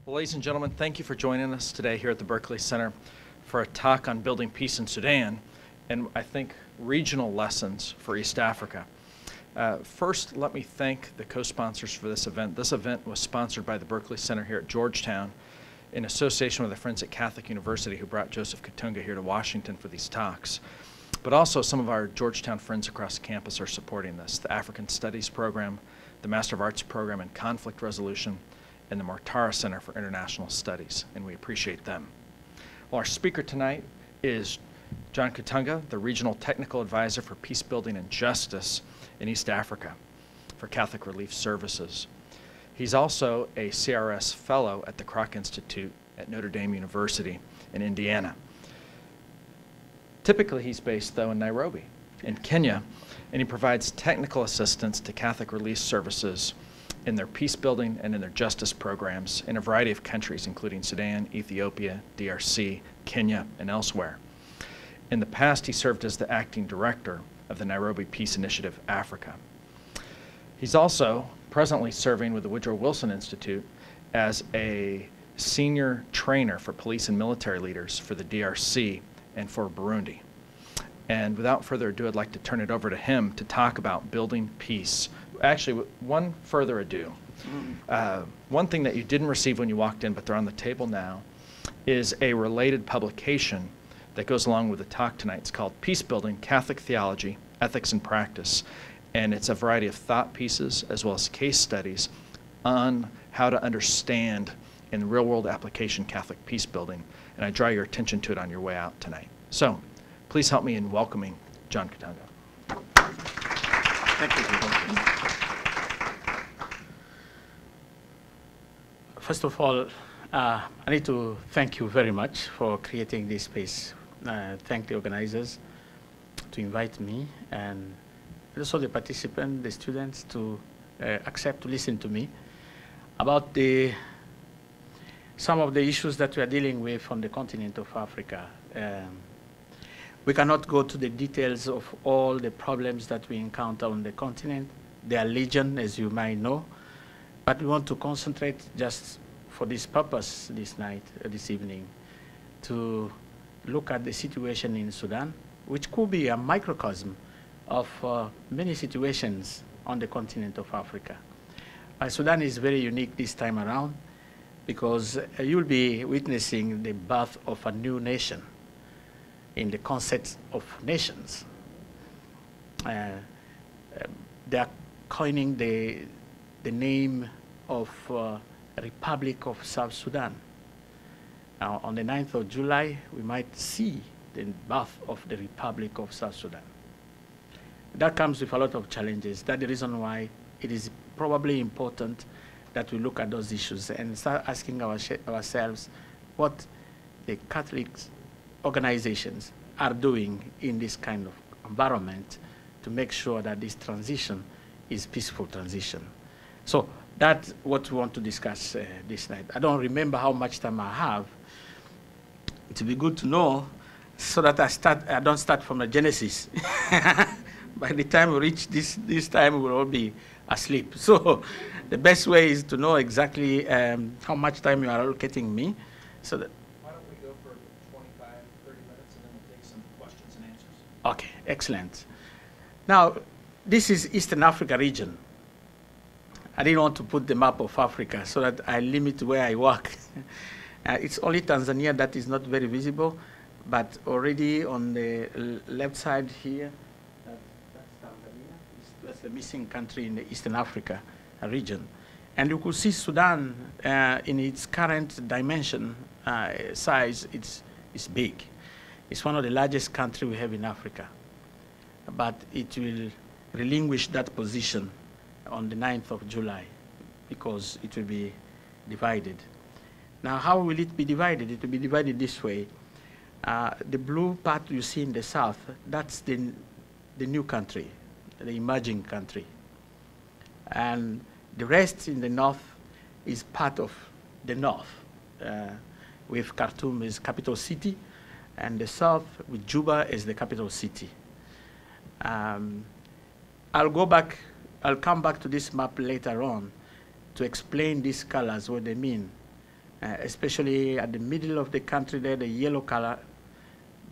Well, ladies and gentlemen, thank you for joining us today here at the Berkeley Center for a talk on building peace in Sudan and I think regional lessons for East Africa. First, let me thank the co-sponsors for this event. This event was sponsored by the Berkeley Center here at Georgetown in association with the friends at Catholic University who brought Joseph Katunga here to Washington for these talks. But also some of our Georgetown friends across campus are supporting this. The African Studies Program, the Master of Arts Program in Conflict Resolution, and the Mortara Center for International Studies, and we appreciate them. Well, our speaker tonight is John Katunga, the Regional Technical Advisor for Peacebuilding and Justice in East Africa for Catholic Relief Services. He's also a CRS Fellow at the Kroc Institute at Notre Dame University in Indiana. Typically, he's based, though, in Nairobi, in Kenya, and he provides technical assistance to Catholic Relief Services in their peacebuilding and in their justice programs in a variety of countries, including Sudan, Ethiopia, DRC, Kenya, and elsewhere. In the past, he served as the acting director of the Nairobi Peace Initiative Africa. He's also presently serving with the Woodrow Wilson Institute as a senior trainer for police and military leaders for the DRC and for Burundi. And without further ado, I'd like to turn it over to him to talk about building peace. Actually, one further ado. One thing that you didn't receive when you walked in, but they're on the table now, is a related publication that goes along with the talk tonight. It's called Peacebuilding, Catholic Theology, Ethics and Practice. And it's a variety of thought pieces as well as case studies on how to understand in real-world application Catholic peacebuilding. And I draw your attention to it on your way out tonight. So please help me in welcoming John Katunga. Thank you. First of all, I need to thank you very much for creating this space. Thank the organizers to invite me and also the participants, the students to accept to listen to me about some of the issues that we are dealing with on the continent of Africa. We cannot go to the details of all the problems that we encounter on the continent. They are legion, as you might know, but we want to concentrate just for this purpose this night, this evening, to look at the situation in Sudan, which could be a microcosm of many situations on the continent of Africa. Sudan is very unique this time around because you'll be witnessing the birth of a new nation in the concept of nations. They are coining the name of Republic of South Sudan. Now, on the 9th of July, we might see the birth of the Republic of South Sudan. That comes with a lot of challenges. That's the reason why it is probably important that we look at those issues and start asking ourselves what the Catholic organizations are doing in this kind of environment to make sure that this transition is peaceful transition. So that's what we want to discuss this night. I don't remember how much time I have. It would be good to know so that I don't start from the Genesis. By the time we reach this time, we'll all be asleep. So the best way is to know exactly how much time you are allocating me. So that. Why don't we go for 25, 30 minutes, and then we'll take some questions and answers. Okay, excellent. Now, this is Eastern Africa region. I didn't want to put the map of Africa so that I limit where I work. It's only Tanzania that is not very visible, but already on the left side here, that's Tanzania. That's the missing country in the Eastern Africa region. And you could see Sudan in its current dimension, size, it's big. It's one of the largest countries we have in Africa. But it will relinquish that position on the 9th of July because it will be divided. Now, how will it be divided? It will be divided this way. The blue part you see in the south, that's the new country, the emerging country. And the rest in the north is part of the north, with Khartoum as capital city, and the south with Juba as the capital city. I'll come back to this map later on to explain these colors, what they mean. especially at the middle of the country there, the yellow color.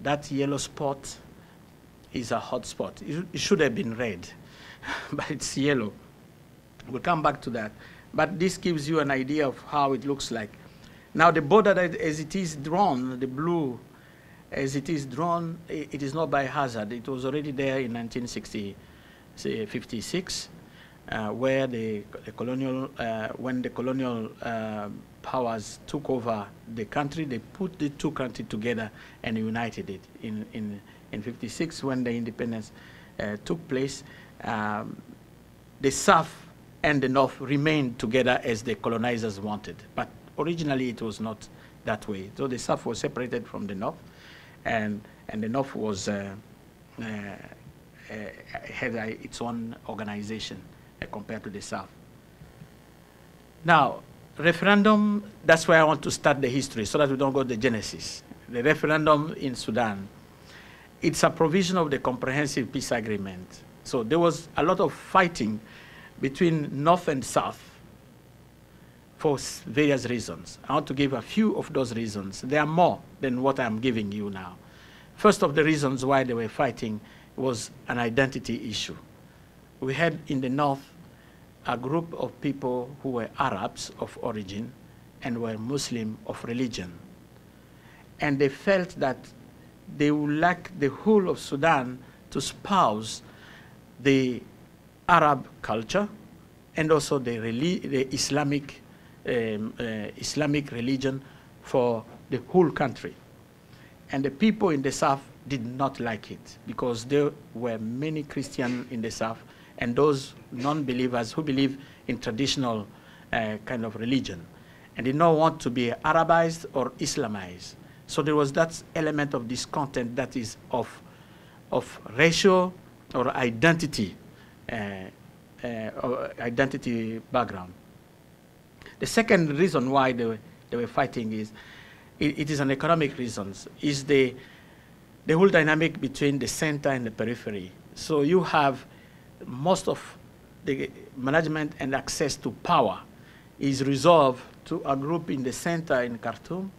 That yellow spot is a hot spot. It should have been red, but it's yellow. We'll come back to that. But this gives you an idea of how it looks like. Now the border, as it is drawn, the blue, as it is drawn, it is not by hazard. It was already there in 1956, where when the colonial powers took over the country, they put the two countries together and united it. In 56, when the independence took place, the South and the North remained together as the colonizers wanted. But originally, it was not that way. So the South was separated from the North, and the North was had its own organization compared to the South. Now, referendum, that's where I want to start the history so that we don't go to the genesis. The referendum in Sudan, it's a provision of the Comprehensive Peace Agreement. So there was a lot of fighting between North and South for various reasons. I want to give a few of those reasons. There are more than what I'm giving you now. First of the reasons why they were fighting was an identity issue. We had in the North a group of people who were Arabs of origin and were Muslim of religion. And they felt that they would like the whole of Sudan to espouse the Arab culture and also the Islamic religion for the whole country. And the people in the South did not like it because there were many Christians in the South and those non-believers who believe in traditional kind of religion and did not want to be Arabized or Islamized. So there was that element of discontent that is of racial or identity background. The second reason why they were fighting is it is an economic reasons. Is the whole dynamic between the center and the periphery. So you have most of the management and access to power is reserved to a group in the center in Khartoum,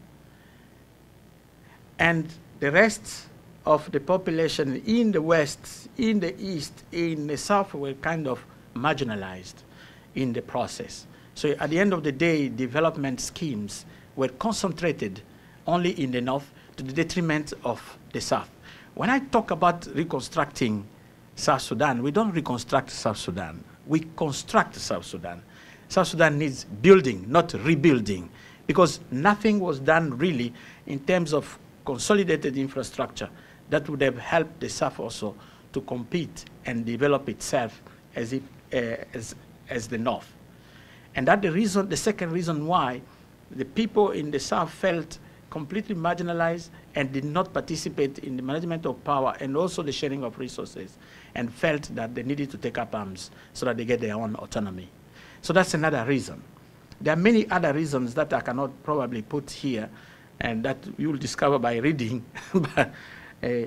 and the rest of the population in the west, in the east, in the south were kind of marginalized in the process. So at the end of the day, development schemes were concentrated only in the north to the detriment of the south. When I talk about reconstructing South Sudan, we don't reconstruct South Sudan. We construct South Sudan. South Sudan needs building, not rebuilding, because nothing was done really in terms of consolidated infrastructure that would have helped the South also to compete and develop itself as the North. And that's the reason, the second reason why the people in the South felt completely marginalized and did not participate in the management of power and also the sharing of resources, and felt that they needed to take up arms so that they get their own autonomy. So that's another reason. There are many other reasons that I cannot probably put here and that you will discover by reading, but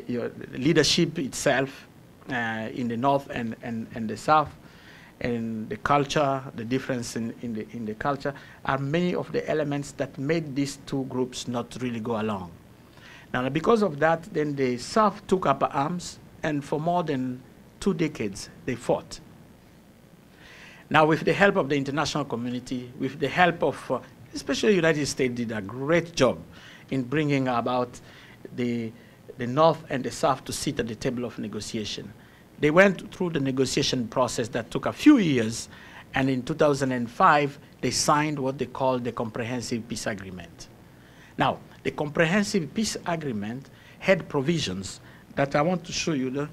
your leadership itself in the North and the South, and the culture, the difference in the culture, are many of the elements that made these two groups not really go along. Now, because of that, then the South took up arms, and for more than 2 decades, they fought. Now, with the help of the international community, with the help of, especially the United States did a great job in bringing about the North and the South to sit at the table of negotiation. They went through the negotiation process that took a few years, and in 2005, they signed what they call the Comprehensive Peace Agreement. Now, the Comprehensive Peace Agreement had provisions that I want to show you.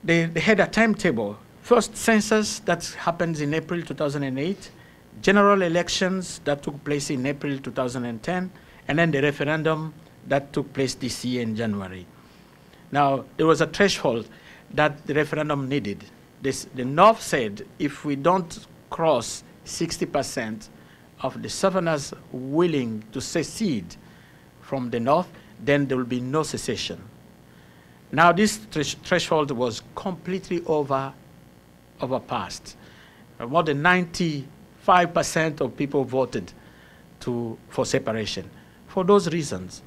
They had a timetable. First, census that happens in April 2008, general elections that took place in April 2010, and then the referendum that took place this year in January. Now, there was a threshold that the referendum needed. The North said, if we don't cross 60% of the Southerners willing to secede from the North, then there will be no secession. Now, this threshold was completely overpassed. More than 95% 5% of people voted for separation for those reasons.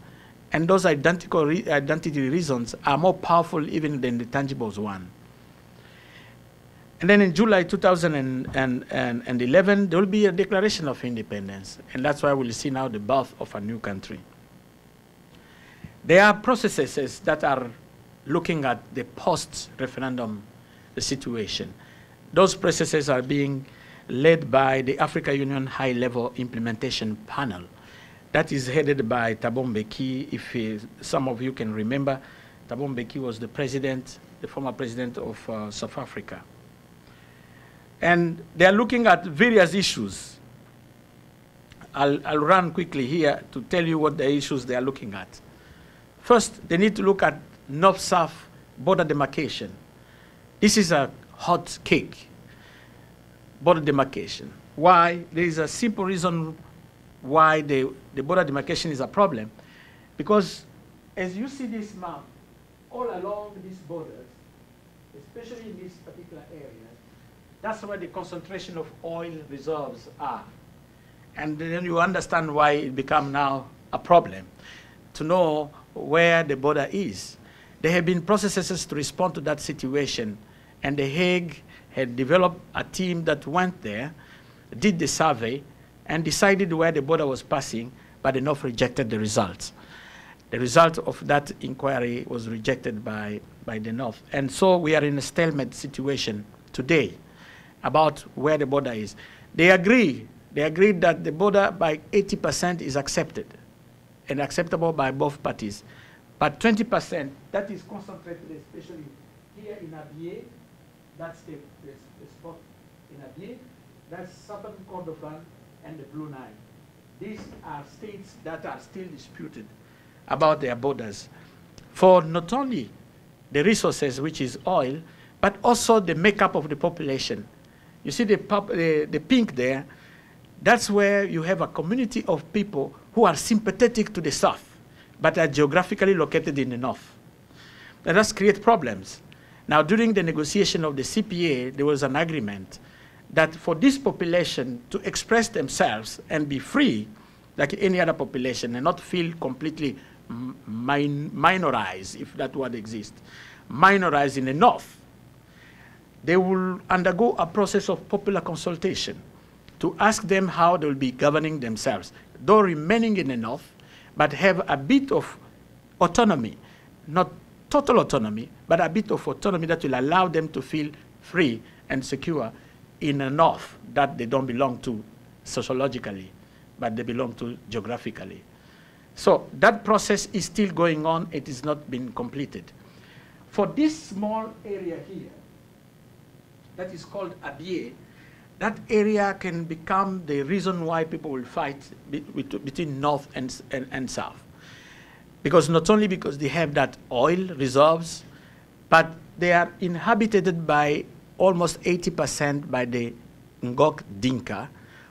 And those identity reasons are more powerful even than the tangibles one. And then in July 2011, there will be a declaration of independence. And that's why we'll see now the birth of a new country. There are processes that are looking at the post-referendum situation. Those processes are being led by the Africa Union High-Level Implementation Panel. That is headed by Thabo Mbeki. If some of you can remember, Thabo Mbeki was the former president of South Africa. And they are looking at various issues. I'll run quickly here to tell you what the issues they are looking at. First, they need to look at North-South border demarcation. This is a hot cake, border demarcation. Why? There is a simple reason why the border demarcation is a problem. Because as you see this map, all along these borders, especially in this particular area, that's where the concentration of oil reserves are. And then you understand why it becomes now a problem to know where the border is. There have been processes to respond to that situation, and The Hague had developed a team that went there, did the survey, and decided where the border was passing, but the North rejected the results. The result of that inquiry was rejected by the North. And so we are in a stalemate situation today about where the border is. They agreed that the border by 80% is accepted and acceptable by both parties. But 20%, that is concentrated especially here in Abyei. That's the spot in Abyei. That's Southern Kordofan and the Blue Nile. These are states that are still disputed about their borders for not only the resources, which is oil, but also the makeup of the population. You see the pink there, that's where you have a community of people who are sympathetic to the South, but are geographically located in the North. And that creates problems. Now, during the negotiation of the CPA, there was an agreement that for this population to express themselves and be free, like any other population, and not feel completely minorized, if that word exists, minorized in the North, they will undergo a process of popular consultation to ask them how they will be governing themselves, though remaining in the North, but have a bit of autonomy, not total autonomy, but a bit of autonomy that will allow them to feel free and secure in the North that they don't belong to sociologically, but they belong to geographically. So that process is still going on. It has not been completed. For this small area here, that is called Abyei, that area can become the reason why people will fight between North and South. Because not only because they have that oil reserves, but they are inhabited by almost 80% by the Ngok Dinka,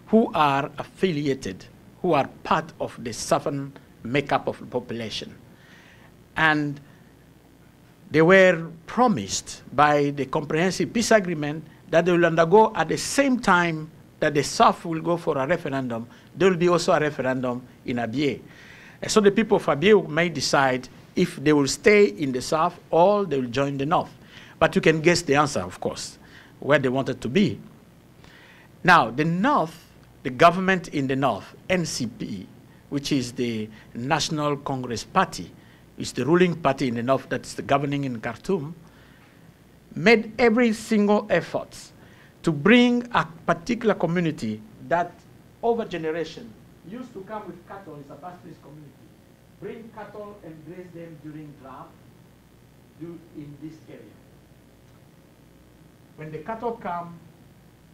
who are affiliated, who are part of the southern makeup of the population. And they were promised by the Comprehensive Peace Agreement that they will undergo at the same time that the South will go for a referendum, there will be also a referendum in Abyei. And so the people of Abyei may decide if they will stay in the South or they will join the North. But you can guess the answer, of course, where they wanted to be. Now, the North, the government in the North, NCP, which is the National Congress Party, is the ruling party in the North that's governing in Khartoum, made every single effort to bring a particular community that over generation used to come with cattle. It's a pastoralist community. Bring cattle and graze them during drought in this area. When the cattle come,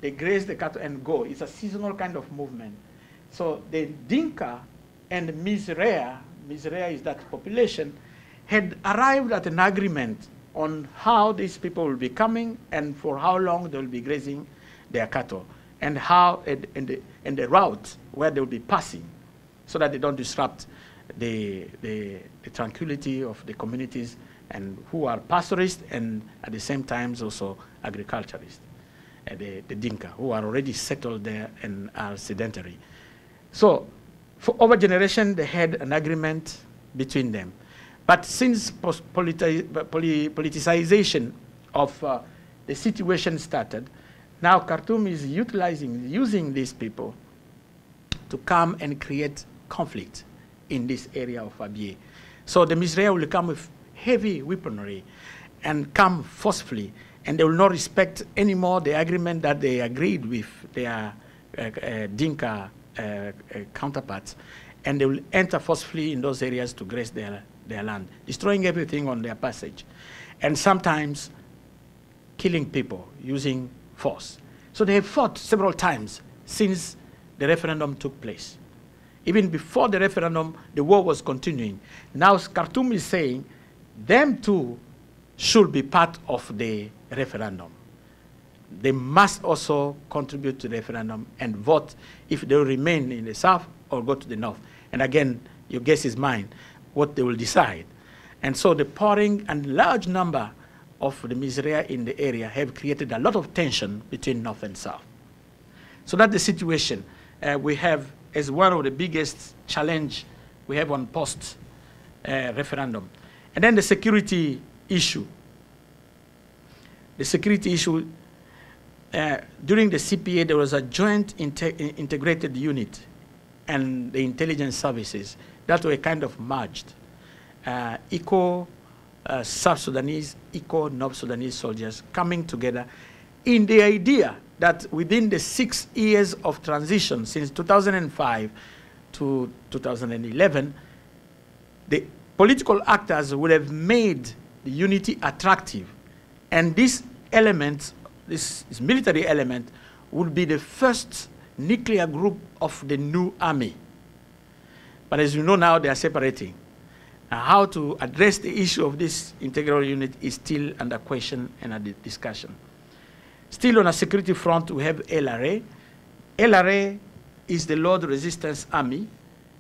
they graze the cattle and go. It's a seasonal kind of movement. So the Dinka and Mizrea is that population, had arrived at an agreement on how these people will be coming and for how long they will be grazing their cattle, and how and the route where they will be passing, so that they don't disrupt the tranquility of the communities and who are pastoralists and at the same time also agriculturalists. the Dinka, who are already settled there and are sedentary. So for over generation, they had an agreement between them. But since politicization of the situation started, now Khartoum is using these people to come and create conflict in this area of Abyei. So the Misrael will come with heavy weaponry and come forcefully, and they will not respect anymore the agreement that they agreed with their Dinka counterparts, and they will enter forcefully in those areas to graze their land, destroying everything on their passage, and sometimes killing people using force. So they have fought several times since the referendum took place. Even before the referendum, the war was continuing. Now Khartoum is saying them too should be part of the referendum. They must also contribute to the referendum and vote if they will remain in the south or go to the north. And again, your guess is mine, what they will decide. And so the pouring and large number of the Misrael in the area have created a lot of tension between north and south. So that's the situation we have as one of the biggest challenge we have on post-referendum. And then the security issue. The security issue, during the CPA, there was a joint integrated unit and the intelligence services that were kind of merged. South Sudanese, North Sudanese soldiers coming together in the idea that within the 6 years of transition, since 2005 to 2011, the political actors would have made the unity attractive. And this element, this military element, would be the first nuclear group of the new army. But as you know now, they are separating. How to address the issue of this integral unit is still under question and under discussion. Still on a security front, we have LRA. LRA is the Lord Resistance Army.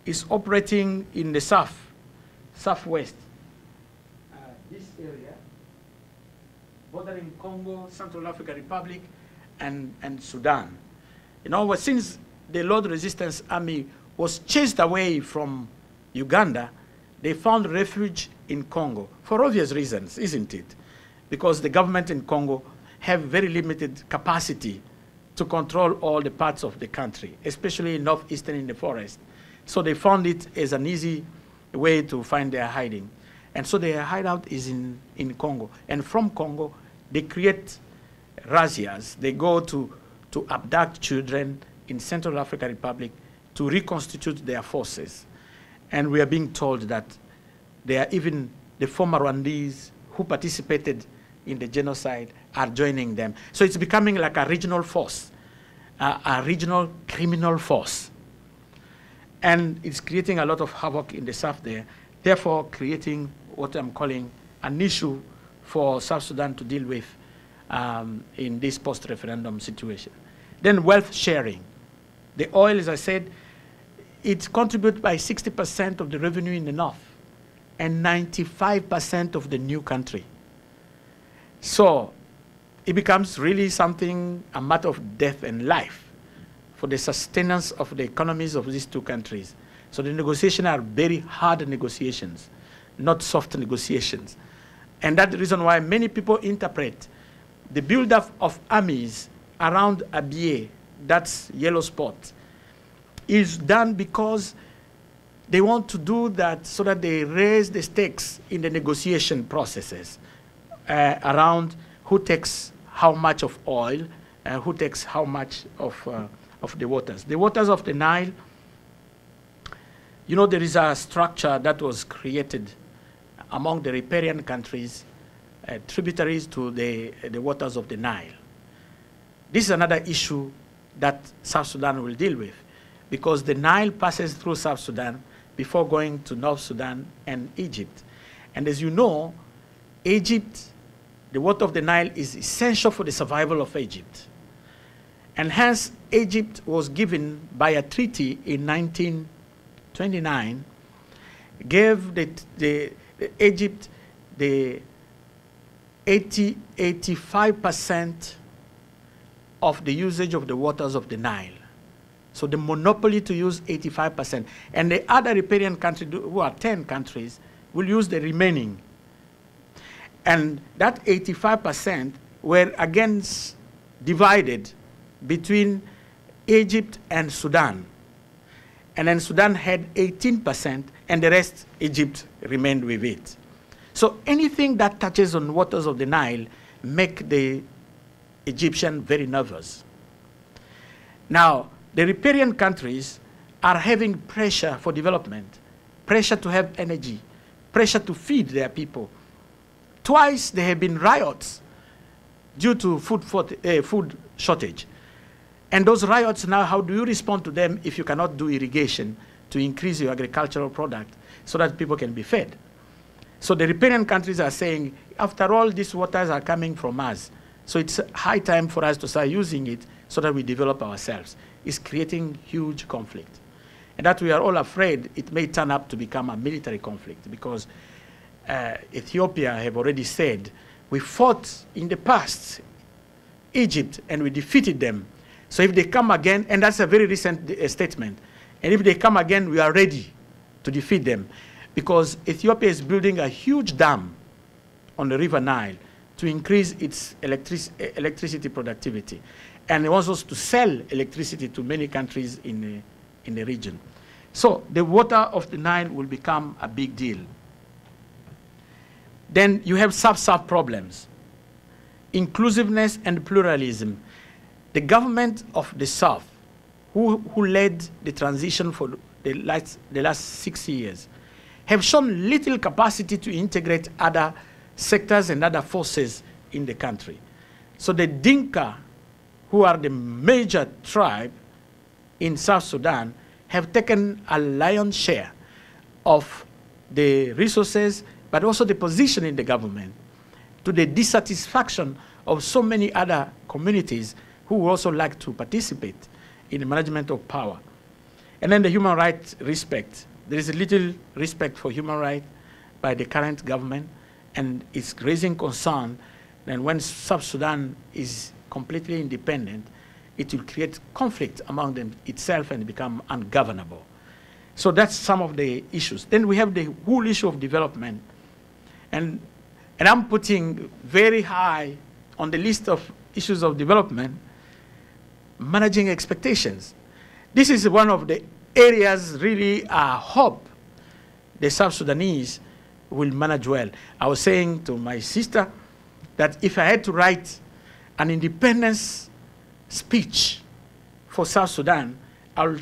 It's operating in the southwest, this area, bordering Congo, Central African Republic, and Sudan. You know, since the Lord Resistance Army was chased away from Uganda, they found refuge in Congo for obvious reasons, isn't it? Because the government in Congo have very limited capacity to control all the parts of the country, especially northeastern in the forest. So they found it as an easy way to find their hiding. And so their hideout is in Congo. And from Congo, they create razzias. They go to abduct children in Central African Republic to reconstitute their forces. And we are being told that there are even the former Rwandese who participated in the genocide are joining them. So it's becoming like a regional force, a regional criminal force. And it's creating a lot of havoc in the south there, therefore creating what I'm calling an issue for South Sudan to deal with in this post-referendum situation. Then wealth sharing. The oil, as I said, it contributes by 60% of the revenue in the north and 95% of the new country. So it becomes really something, a matter of death and life for the sustenance of the economies of these two countries. So the negotiations are very hard negotiations, not soft negotiations. And that's the reason why many people interpret the buildup of armies around Abyei, that's yellow spot, is done because they want to do that so that they raise the stakes in the negotiation processes around who takes how much of oil, who takes how much of the waters. The waters of the Nile, you know, there is a structure that was created among the riparian countries, tributaries to the waters of the Nile. This is another issue that South Sudan will deal with, because the Nile passes through South Sudan before going to North Sudan and Egypt. And as you know, Egypt, the water of the Nile is essential for the survival of Egypt. And hence, Egypt was given by a treaty in 1929, gave Egypt the 85% of the usage of the waters of the Nile. So the monopoly to use 85%. And the other riparian countries, who are 10 countries, will use the remaining. And that 85% were again divided between Egypt and Sudan. And then Sudan had 18%, and the rest, Egypt remained with it. So anything that touches on waters of the Nile make the Egyptian very nervous. Now, the riparian countries are having pressure for development, pressure to have energy, pressure to feed their people. Twice there have been riots due to food shortage. And those riots now, how do you respond to them if you cannot do irrigation to increase your agricultural product so that people can be fed? So the riparian countries are saying, after all, these waters are coming from us. So it's high time for us to start using it so that we develop ourselves. It's creating huge conflict. And that we are all afraid it may turn up to become a military conflict, because Ethiopia have already said, we fought in the past Egypt and we defeated them. So if they come again, and that's a very recent statement, and if they come again, we are ready to defeat them, because Ethiopia is building a huge dam on the River Nile to increase its electricity productivity. And it wants us to sell electricity to many countries in the region. So the water of the Nile will become a big deal. Then you have sub-sub problems, inclusiveness and pluralism. The government of the South, who led the transition for the last 6 years, have shown little capacity to integrate other sectors and other forces in the country. So the Dinka, who are the major tribe in South Sudan, have taken a lion's share of the resources, but also the position in the government, to the dissatisfaction of so many other communities who also like to participate in the management of power. And then the human rights respect. There is a little respect for human rights by the current government, and it's raising concern that when South Sudan is completely independent, it will create conflict among them itself and become ungovernable. So that's some of the issues. Then we have the whole issue of development. And I'm putting very high on the list of issues of development, managing expectations. This is one of the areas really I hope the South Sudanese will manage well. I was saying to my sister that if I had to write an independence speech for South Sudan, I'll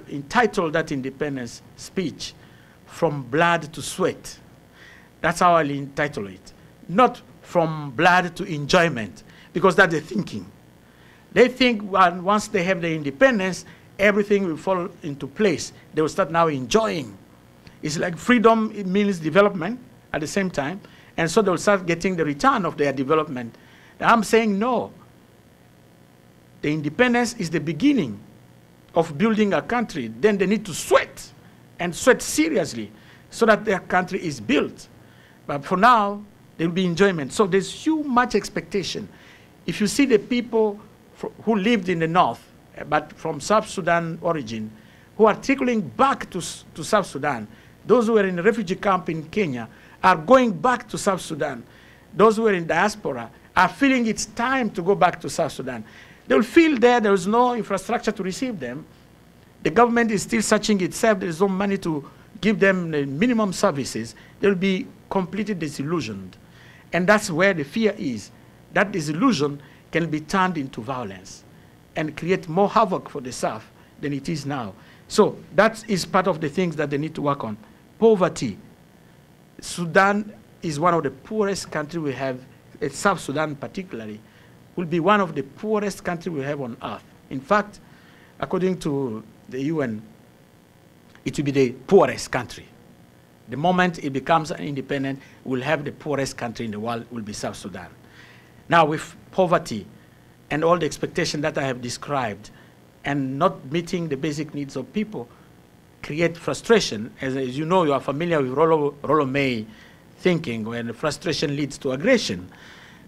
entitle that independence speech From Blood to Sweat. That's how I'll entitle it. Not from blood to enjoyment, because that's the thinking. They think once they have the independence, everything will fall into place. They will start now enjoying. It's like freedom, it means development at the same time, and so they will start getting the return of their development. And I'm saying no. The independence is the beginning of building a country. Then they need to sweat, and sweat seriously, so that their country is built. But for now, there will be enjoyment. So there's huge much expectation. If you see the people who lived in the north, but from South Sudan origin, who are trickling back to South Sudan, those who were in the refugee camp in Kenya are going back to South Sudan. Those who are in diaspora are feeling it's time to go back to South Sudan. They will feel there is no infrastructure to receive them. The government is still searching itself. There is no money to give them the minimum services. They will be completely disillusioned. And that's where the fear is. That disillusion can be turned into violence and create more havoc for the South than it is now. So that is part of the things that they need to work on. Poverty. Sudan is one of the poorest countries we have, South Sudan particularly, will be one of the poorest countries we have on earth. In fact, according to the UN, it will be the poorest country. The moment it becomes independent, we'll have the poorest country in the world will be South Sudan. Now, with poverty and all the expectations that I have described, and not meeting the basic needs of people, create frustration. As you know, you are familiar with Rollo May thinking, when frustration leads to aggression.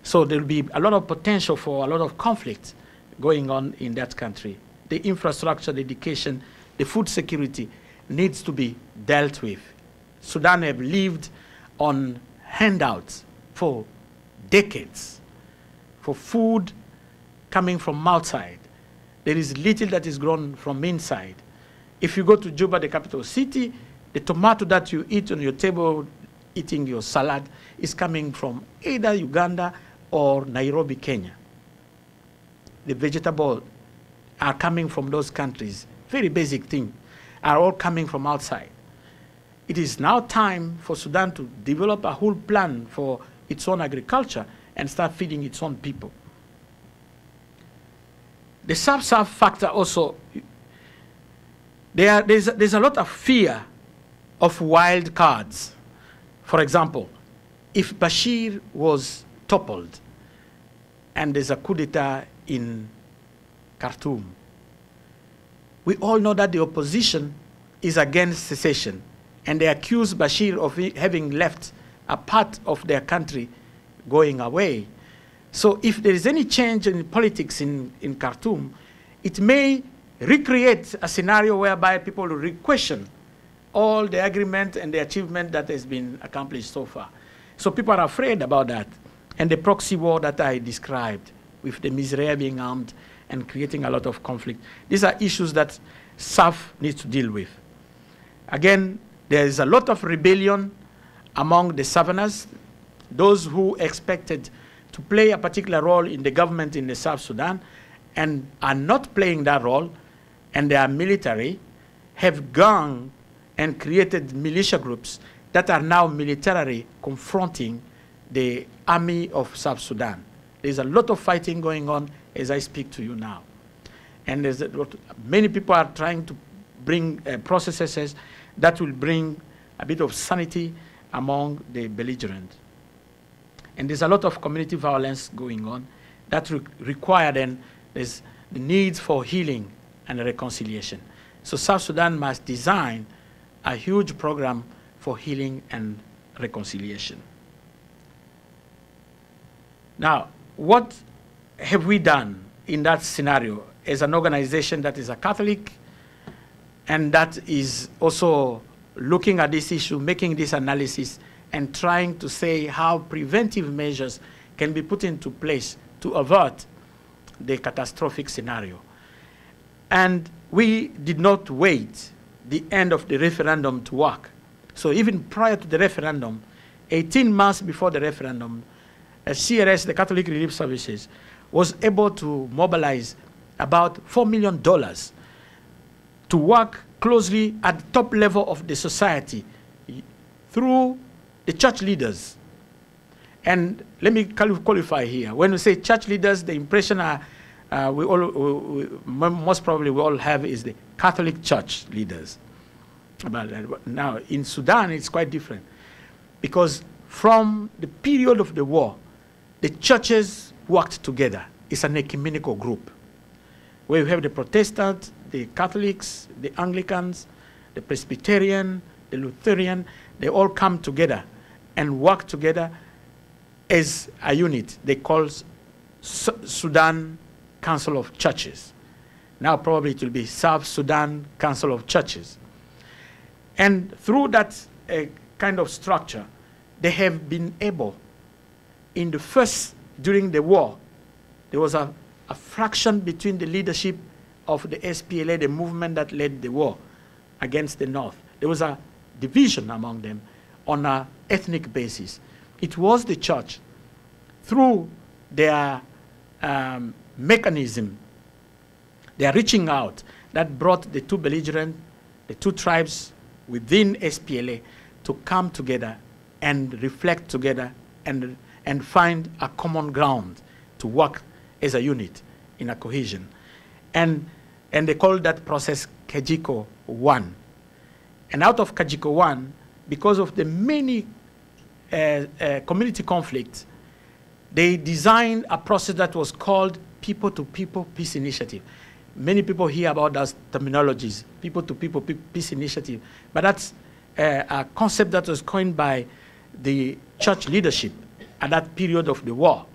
So there will be a lot of potential for a lot of conflict going on in that country. The infrastructure, the education, the food security needs to be dealt with. Sudan have lived on handouts for decades, for food coming from outside. There is little that is grown from inside. If you go to Juba, the capital city, the tomato that you eat on your table, eating your salad, is coming from either Uganda or Nairobi, Kenya. The vegetables are coming from those countries. Very basic thing, are all coming from outside. It is now time for Sudan to develop a whole plan for its own agriculture and start feeding its own people. The sub-sub factor also, there's a lot of fear of wild cards. For example, if Bashir was toppled and there's a coup d'etat in Khartoum, we all know that the opposition is against secession, and they accuse Bashir of having left a part of their country going away. So if there is any change in politics in Khartoum, it may recreate a scenario whereby people will question all the agreement and the achievement that has been accomplished so far. So people are afraid about that. And the proxy war that I described, with the Misraia being armed and creating a lot of conflict. These are issues that SAF needs to deal with. Again, there is a lot of rebellion among the Southerners, those who expected to play a particular role in the government in the South Sudan and are not playing that role, and their military have gone and created militia groups that are now militarily confronting the army of South Sudan. There's a lot of fighting going on as I speak to you now. And many people are trying to bring processes that will bring a bit of sanity among the belligerents. And there's a lot of community violence going on that require then, there's the needs for healing and reconciliation. So South Sudan must design a huge program for healing and reconciliation. Now, what have we done in that scenario as an organization that is a Catholic and that is also looking at this issue, making this analysis, and trying to say how preventive measures can be put into place to avert the catastrophic scenario? And we did not wait the end of the referendum to work. So even prior to the referendum, 18 months before the referendum, CRS, the Catholic Relief Services, was able to mobilize about $4 million to work closely at the top level of the society through the church leaders. And let me qualify here. When we say church leaders, the impression most probably we all have is the Catholic Church leaders. But now, in Sudan, it's quite different. Because from the period of the war, the churches worked together. It's an ecumenical group, where you have the Protestants, the Catholics, the Anglicans, the Presbyterian, the Lutheran. They all come together and work together as a unit. They call Sudan Council of Churches. Now probably it will be South Sudan Council of Churches. And through that kind of structure, they have been able, in the first, during the war, there was a fraction between the leadership of the SPLA, the movement that led the war against the North. There was a division among them on an ethnic basis. It was the church, through their mechanism, their reaching out, that brought the two belligerent, the two tribes within SPLA to come together and reflect together and find a common ground to work as a unit in a cohesion. And they call that process Kajiko 1. And out of Kajiko 1, because of the many community conflicts, they designed a process that was called People-to-People Peace Initiative. Many people hear about those terminologies, People-to-People Peace Initiative, but that's a concept that was coined by the church leadership at that period of the war.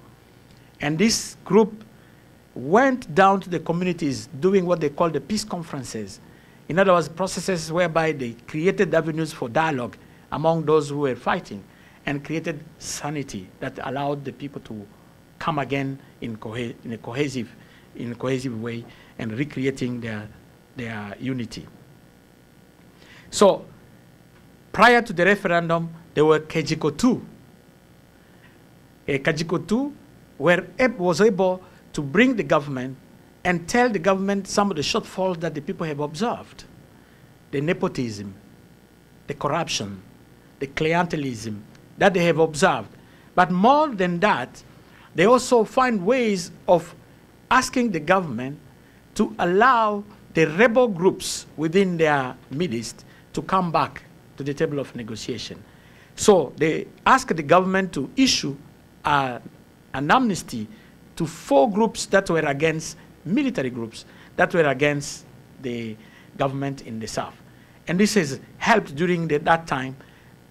And this group went down to the communities doing what they call the peace conferences. In other words, processes whereby they created avenues for dialogue among those who were fighting and created sanity that allowed the people to come again in a cohesive way and recreating their unity. So prior to the referendum, there were Kejiko 2. Kejiko 2 was able to bring the government and tell the government some of the shortfalls that the people have observed. The nepotism, the corruption, the clientelism that they have observed. But more than that, they also find ways of asking the government to allow the rebel groups within their midst to come back to the table of negotiation. So they asked the government to issue an amnesty to 4 groups that were against military groups that were against the government in the south. And this has helped during that time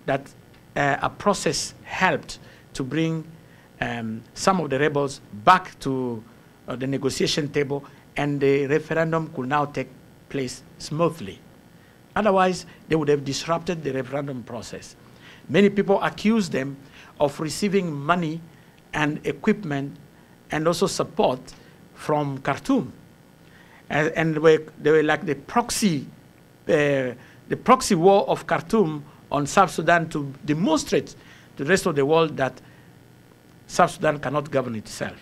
that a process helped to bring some of the rebels back to the negotiation table, and the referendum could now take place smoothly. Otherwise, they would have disrupted the referendum process. Many people accuse them of receiving money and equipment and also support from Khartoum. And they were like the proxy war of Khartoum on South Sudan to demonstrate to the rest of the world that South Sudan cannot govern itself.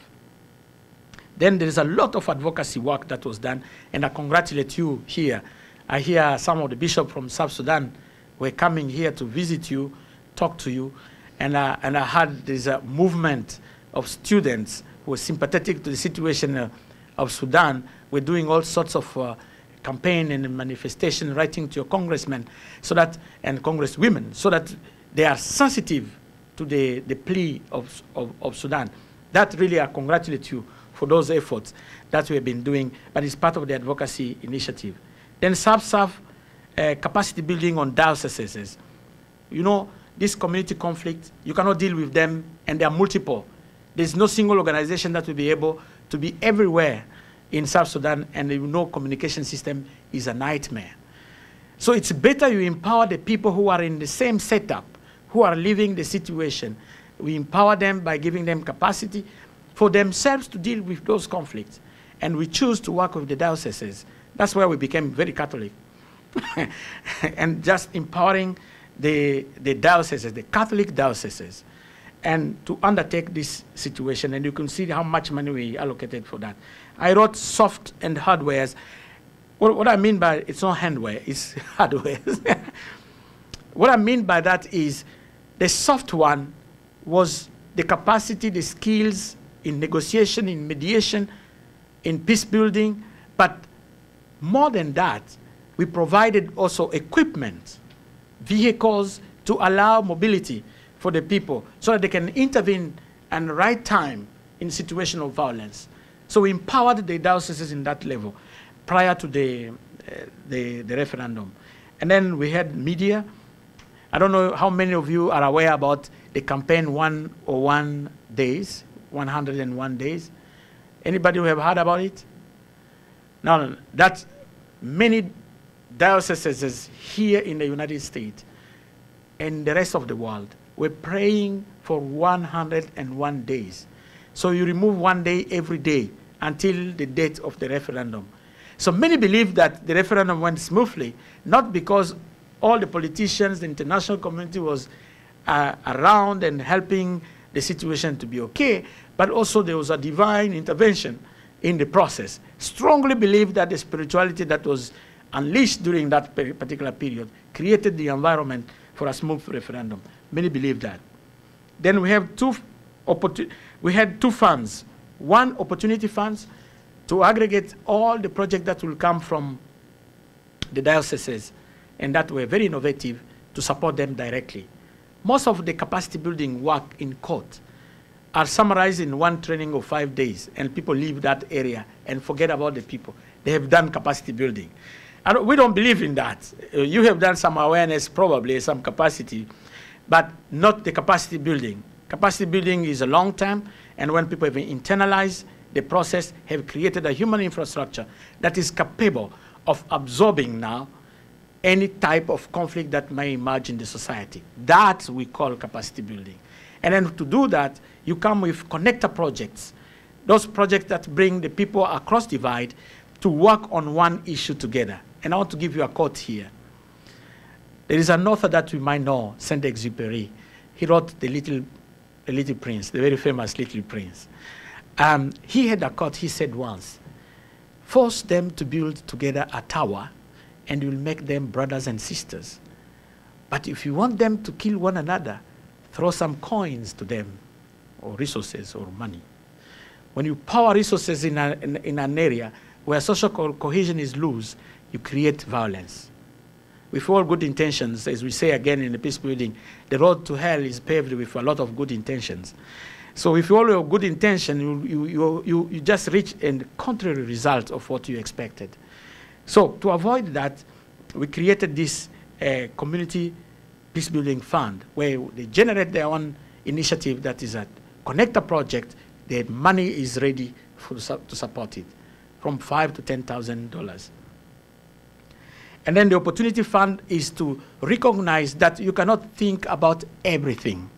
Then there is a lot of advocacy work that was done, and I congratulate you here. I hear some of the bishops from South Sudan were coming here to visit you, talk to you, and I heard there's a movement of students who were sympathetic to the situation of Sudan. We're doing all sorts of campaign and manifestation, writing to your congressmen and congresswomen, so that they are sensitive to the plea of Sudan. That really, I congratulate you for those efforts that we have been doing, but it's part of the advocacy initiative. Then South-South capacity building on dioceses. You know, this community conflict, you cannot deal with them, and they are multiple. There's no single organization that will be able to be everywhere in South Sudan, and you know communication system is a nightmare. So it's better you empower the people who are in the same setup, who are living the situation. We empower them by giving them capacity for themselves to deal with those conflicts. And we choose to work with the dioceses. That's where we became very Catholic. And just empowering the dioceses, the Catholic dioceses, and to undertake this situation. And you can see how much money we allocated for that. I wrote soft and hardwares. What I mean by, it's not handware, it's hardware. What I mean by that is the soft one was the capacity, the skills in negotiation, in mediation, in peace building. But more than that, we provided also equipment, vehicles to allow mobility for the people so that they can intervene at the right time in situation of violence. So we empowered the dioceses in that level prior to the referendum. And then we had media. I don't know how many of you are aware about the campaign 101 days, 101 days. Anybody who have heard about it? Now, that's many dioceses here in the United States and the rest of the world were praying for 101 days. So you remove 1 day every day until the date of the referendum. So many believe that the referendum went smoothly, not because all the politicians, the international community was around and helping the situation to be okay, but also there was a divine intervention in the process. Strongly believe that the spirituality that was unleashed during that particular period created the environment for a smooth referendum. Many believe that. Then we have two funds. One, opportunity funds to aggregate all the projects that will come from the dioceses, and that were very innovative to support them directly. Most of the capacity building work in court are summarized in one training of 5 days, and people leave that area and forget about the people. They have done capacity building. And we don't believe in that. You have done some awareness, probably some capacity, but not the capacity building. Capacity building is a long term, and when people have internalized the process, have created a human infrastructure that is capable of absorbing now any type of conflict that may emerge in the society. That we call capacity building. And then to do that, you come with connector projects, those projects that bring the people across divide to work on one issue together. And I want to give you a quote here. There is an author that we might know, Saint-Exupéry. He wrote The Little Prince, the very famous Little Prince. He had a quote, he said once, "Force them to build together a tower, and you'll make them brothers and sisters. But if you want them to kill one another, throw some coins to them, or resources, or money." When you power resources in an area where social cohesion is loose, you create violence. With all good intentions, as we say again in the peace building, the road to hell is paved with a lot of good intentions. So if you all have good intention, you just reach a contrary result of what you expected. So to avoid that, we created this community peace building fund where they generate their own initiative that is a connector project. The money is ready to support it, from $5,000 to $10,000. And then the opportunity fund is to recognize that you cannot think about everything.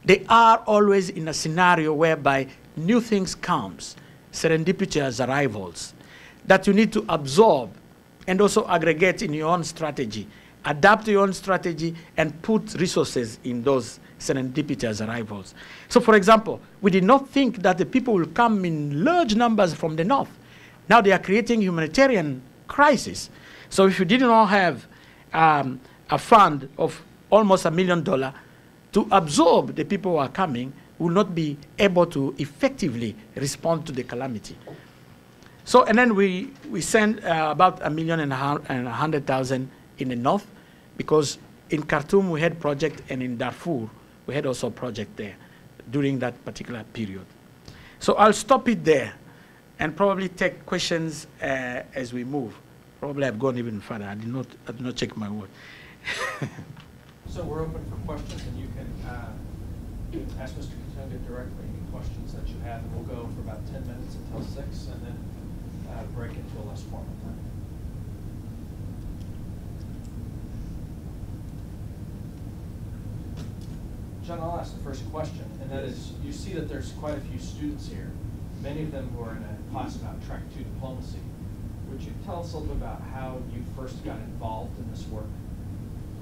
They are always in a scenario whereby new things comes, serendipitous arrivals, that you need to absorb and also aggregate in your own strategy, adapt your own strategy, and put resources in those serendipitous arrivals. So for example, we did not think that the people will come in large numbers from the north. Now they are creating humanitarian crisis. So if you did not have a fund of almost $1 million to absorb the people who are coming, will not be able to effectively respond to the calamity. So, and then we sent about 1,100,000 in the north, because in Khartoum we had project, and in Darfur we had also a project there during that particular period. So I'll stop it there and probably take questions as we move. Probably I've gone even further. I did not check my word. So we're open for questions, and you can ask Mr. Katunga directly any questions that you have, and we'll go for about 10 minutes until 6, and then break into a less formal time. John, I'll ask the first question, and that is, you see that there's quite a few students here, many of them who are in a class about Track 2 diplomacy. Would you tell us a little bit about how you first got involved in this work?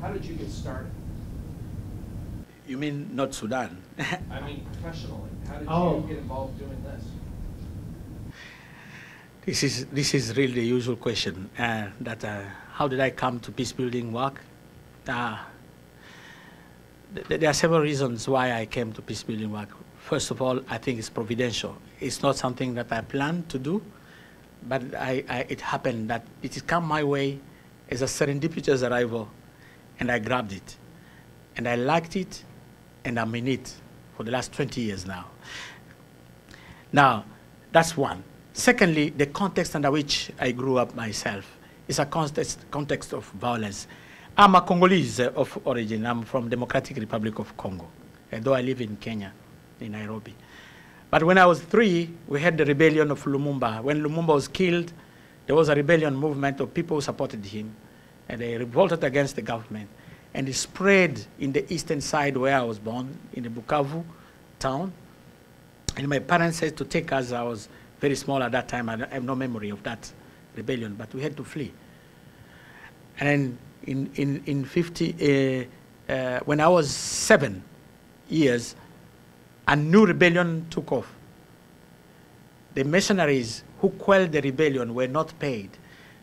How did you get started? You mean not Sudan? I mean professionally. How did you get involved doing this? This is really the usual question. How did I come to peace building work? There are several reasons why I came to peace building work. First of all, I think it's providential. It's not something that I planned to do, but it happened that it has come my way as a serendipitous arrival, and I grabbed it. And I liked it, and I'm in it for the last 20 years now. Now, that's one. Secondly, the context under which I grew up myself is a context of violence. I'm a Congolese of origin. I'm from Democratic Republic of Congo, though I live in Kenya, in Nairobi. But when I was 3, we had the rebellion of Lumumba. When Lumumba was killed, there was a rebellion movement of people who supported him, and they revolted against the government. And it spread in the eastern side where I was born, in the Bukavu town. And my parents said to take us. I was very small at that time. I have no memory of that rebellion, but we had to flee. And when I was 7 years, a new rebellion took off. The mercenaries who quelled the rebellion were not paid,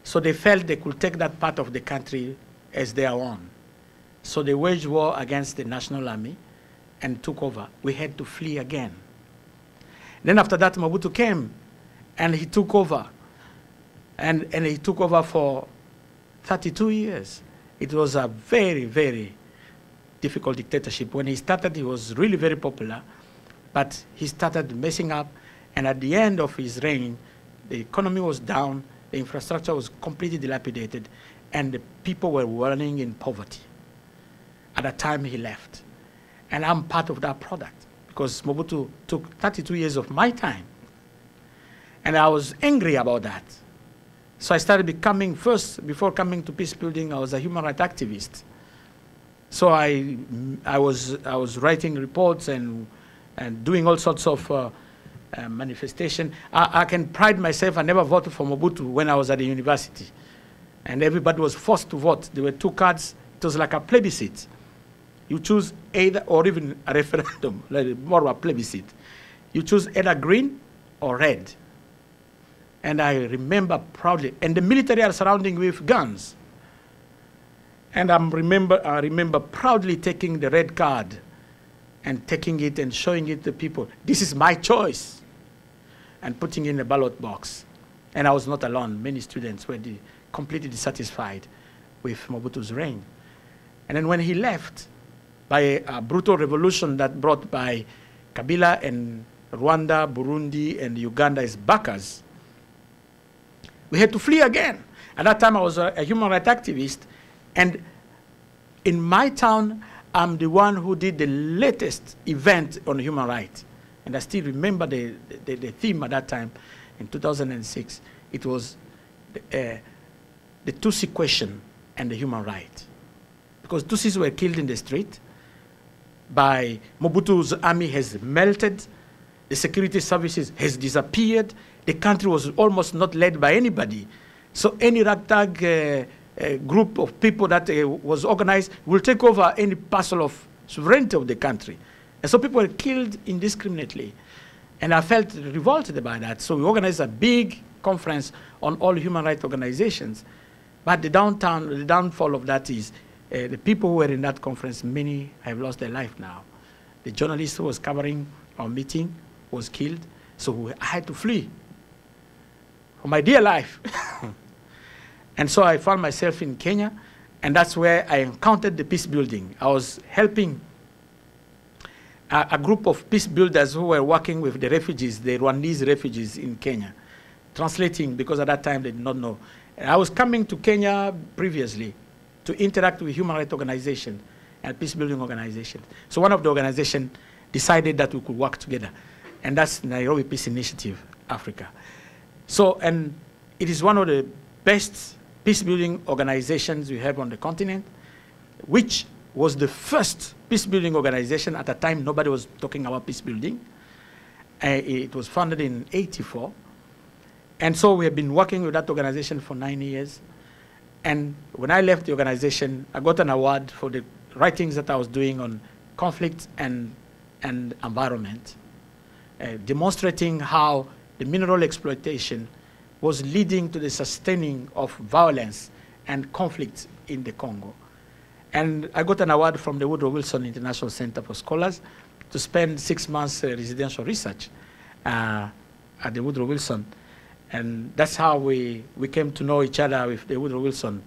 so they felt they could take that part of the country as their own. So they waged war against the National Army and took over. We had to flee again. Then after that, Mobutu came, and he took over. And he took over for 32 years. It was a very, very difficult dictatorship. When he started, he was really very popular, but he started messing up, and at the end of his reign, the economy was down, the infrastructure was completely dilapidated, and the people were wallowing in poverty at the time he left. And I'm part of that product, because Mobutu took 32 years of my time. And I was angry about that. So I started becoming, first, before coming to Peacebuilding, I was a human rights activist. So I was writing reports and doing all sorts of manifestation. I can pride myself, I never voted for Mobutu when I was at the university. And everybody was forced to vote. There were 2 cards. It was like a plebiscite. You choose either, or even a referendum, like more of a plebiscite. You choose either green or red. And I remember proudly, and the military are surrounding with guns. And I remember proudly taking the red card and taking it and showing it to people. This is my choice. And putting it in a ballot box. And I was not alone. Many students were completely dissatisfied with Mobutu's reign. And then when he left, by a brutal revolution that brought by Kabila and Rwanda, Burundi, and Uganda as backers, we had to flee again. At that time, I was a human rights activist, and in my town, I'm the one who did the latest event on human rights. And I still remember the theme at that time, in 2006. It was the Tutsi question and the human right. Because Tutsis were killed in the street. By Mobutu's army has melted. The security services has disappeared. The country was almost not led by anybody. So any ragtag group of people that was organized will take over any parcel of sovereignty of the country. And so people were killed indiscriminately. And I felt revolted by that. So we organized a big conference on all human rights organizations. But the downfall of that is the people who were in that conference, many have lost their life now. The journalist who was covering our meeting was killed. So I had to flee for my dear life. And so I found myself in Kenya, and that's where I encountered the Peacebuilding. I was helping a group of peace builders who were working with the refugees, the Rwandese refugees in Kenya, translating, because at that time they did not know. And I was coming to Kenya previously to interact with human rights organizations and peace-building organizations. So one of the organizations decided that we could work together, and that's Nairobi Peace Initiative, Africa. So, and it is one of the best peace-building organizations we have on the continent, which was the first peace-building organization. At the time, nobody was talking about peace-building. It was founded in '84. And so we have been working with that organization for 9 years. And when I left the organization, I got an award for the writings that I was doing on conflict and environment, demonstrating how the mineral exploitation was leading to the sustaining of violence and conflict in the Congo. And I got an award from the Woodrow Wilson International Center for Scholars to spend 6 months residential research at the Woodrow Wilson. And that's how we came to know each other with the Woodrow Wilson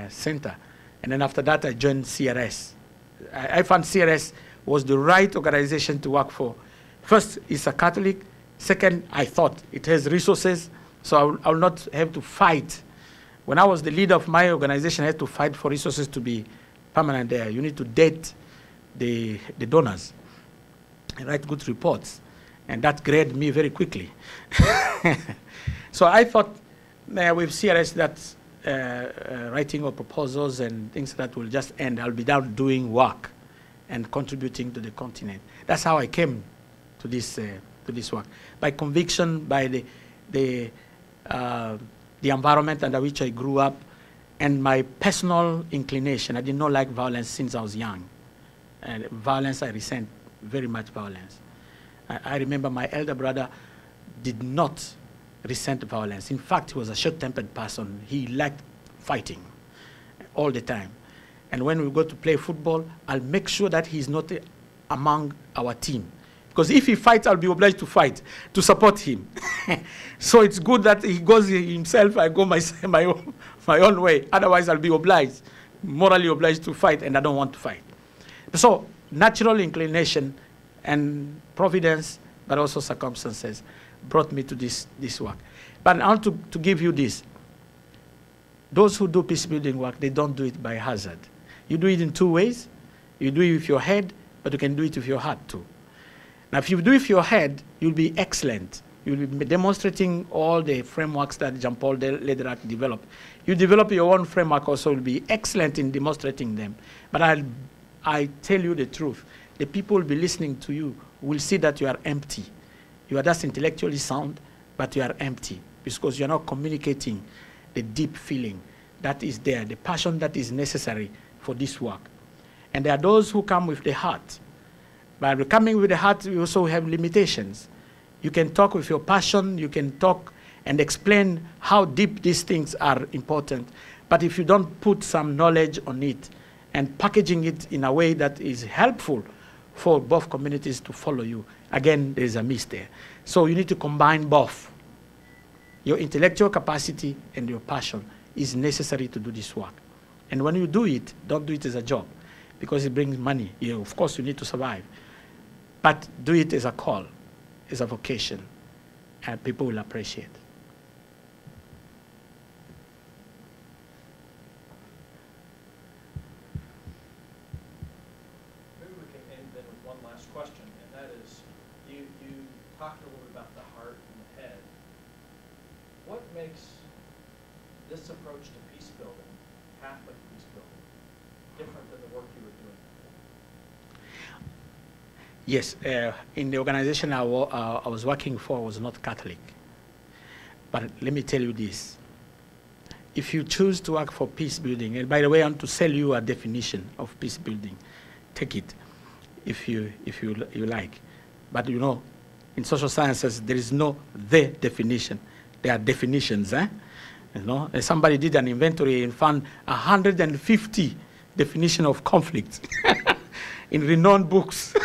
Center. And then after that, I joined CRS. I found CRS was the right organization to work for. First, it's a Catholic. Second, I thought it has resources, so I will not have to fight. When I was the leader of my organization, I had to fight for resources to be permanent there. You need to date the donors and write good reports. And that graded me very quickly. So I thought with CRS that writing of proposals and things that will just end. I'll be down doing work and contributing to the continent. That's how I came to this work. By conviction, by the environment under which I grew up, and my personal inclination. I did not like violence since I was young. And violence, I resent very much violence. I remember my elder brother did not resent violence. In fact, he was a short-tempered person. He liked fighting all the time. And when we go to play football, I'll make sure that he's not among our team. Because if he fights, I'll be obliged to fight, to support him. So it's good that he goes himself, I go my own way. Otherwise, I'll be obliged, morally obliged to fight, and I don't want to fight. So natural inclination and providence, but also circumstances, brought me to this work. But I want to give you this. Those who do peacebuilding work, they don't do it by hazard. You do it in two ways. You do it with your head, but you can do it with your heart too. Now, if you do it with your head, you'll be excellent. You'll be demonstrating all the frameworks that Jean-Paul Lederach developed. You develop your own framework also, will be excellent in demonstrating them. But I tell you the truth. The people will be listening to you will see that you are empty. You are just intellectually sound, but you are empty because you are not communicating the deep feeling that is there, the passion that is necessary for this work. And there are those who come with the heart. But coming with the heart, we also have limitations. You can talk with your passion, you can talk and explain how deep these things are important. But if you don't put some knowledge on it and packaging it in a way that is helpful for both communities to follow you, again, there's a miss there. So you need to combine both. Your intellectual capacity and your passion is necessary to do this work. And when you do it, don't do it as a job because it brings money. Of course, you need to survive. But do it as a call, as a vocation, and people will appreciate. Maybe we can end then with one last question, and that is, you talked a little bit about the heart and the head. What makes this approach to peace building, Catholic peace building, different than the work you were doing? Yes, in the organization I was working for was not Catholic. But let me tell you this. If you choose to work for peace building, and by the way, I want to sell you a definition of peace building. Take it if you like. But you know, in social sciences, there is no the definition. There are definitions. You know, and somebody did an inventory and found 150 definitions of conflict in renowned books.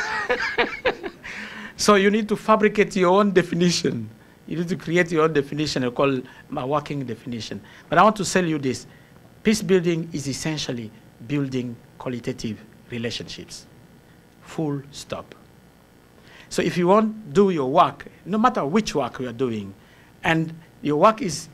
So you need to fabricate your own definition. You need to create your own definition, called a working definition. But I want to tell you this. Peace building is essentially building qualitative relationships. Full stop. So if you want to do your work, no matter which work you are doing, and your work is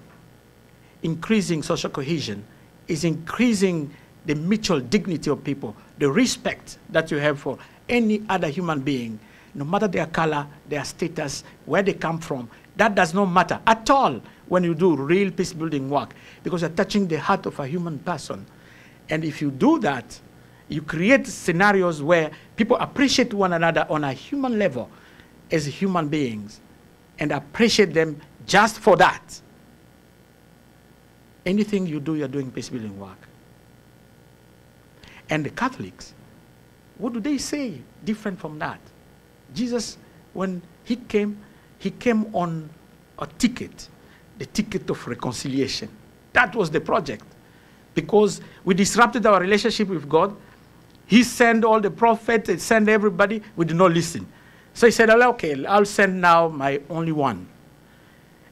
increasing social cohesion, is increasing the mutual dignity of people, the respect that you have for any other human being, no matter their color, their status, where they come from, that does not matter at all when you do real peace-building work, because you're touching the heart of a human person. And if you do that, you create scenarios where people appreciate one another on a human level as human beings and appreciate them just for that. Anything you do, you're doing peace-building work. And the Catholics, what do they say different from that? Jesus, when he came on a ticket, the ticket of reconciliation. That was the project. Because we disrupted our relationship with God. He sent all the prophets, he sent everybody, we did not listen. So he said, okay, I'll send now my only one.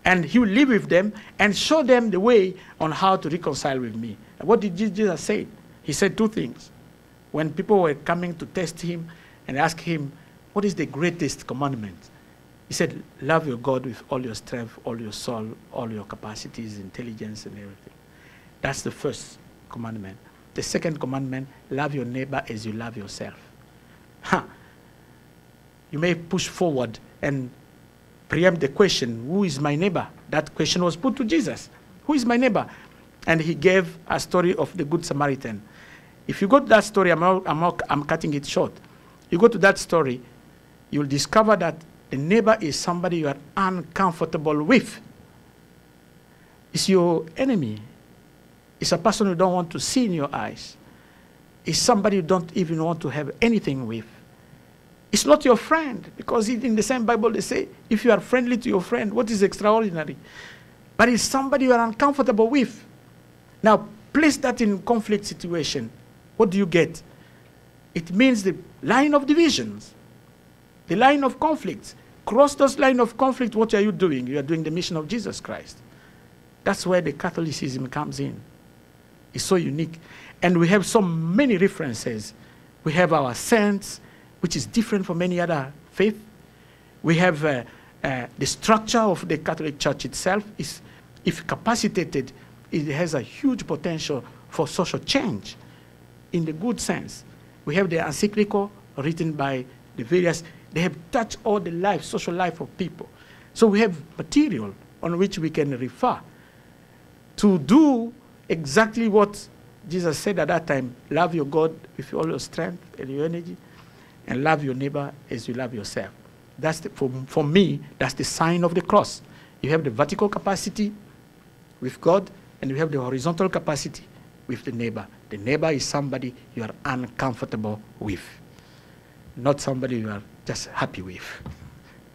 And he will live with them and show them the way on how to reconcile with me. And what did Jesus say? He said two things. When people were coming to test him and ask him, what is the greatest commandment? He said, love your God with all your strength, all your soul, all your capacities, intelligence, and everything. That's the first commandment. The second commandment, love your neighbor as you love yourself. You may push forward and preempt the question, who is my neighbor? That question was put to Jesus. Who is my neighbor? And he gave a story of the Good Samaritan. If you go to that story, I'm cutting it short. You go to that story, you'll discover that the neighbor is somebody you are uncomfortable with. It's your enemy. It's a person you don't want to see in your eyes. It's somebody you don't even want to have anything with. It's not your friend, because in the same Bible they say, if you are friendly to your friend, what is extraordinary? But it's somebody you are uncomfortable with. Now, place that in conflict situation. What do you get? It means the line of divisions, the line of conflicts. Cross those line of conflict, what are you doing? You are doing the mission of Jesus Christ. That's where the Catholicism comes in. It's so unique. And we have so many references. We have our saints, which is different from any other faith. We have the structure of the Catholic Church itself. If capacitated, it has a huge potential for social change in the good sense. We have the encyclical written by the various They have touched all the life, social life of people. So we have material on which we can refer to do exactly what Jesus said at that time: love your God with all your strength and your energy, and love your neighbor as you love yourself. That's for me, that's the sign of the cross. You have the vertical capacity with God, and you have the horizontal capacity with the neighbor. The neighbor is somebody you are uncomfortable with, not somebody you are just happy with.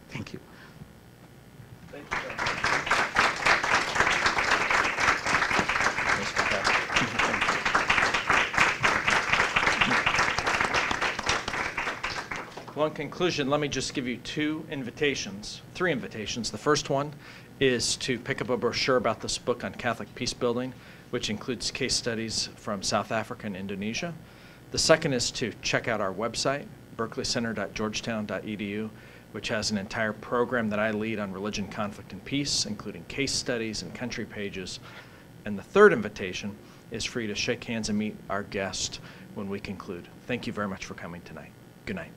Thank you. Thank you. Well, in conclusion, let me just give you three invitations. The first one is to pick up a brochure about this book on Catholic peacebuilding, which includes case studies from South Africa and Indonesia. The second is to check out our website, berkeleycenter.georgetown.edu, which has an entire program that I lead on religion, conflict, and peace, including case studies and country pages. And the third invitation is for you to shake hands and meet our guest when we conclude. Thank you very much for coming tonight. Good night.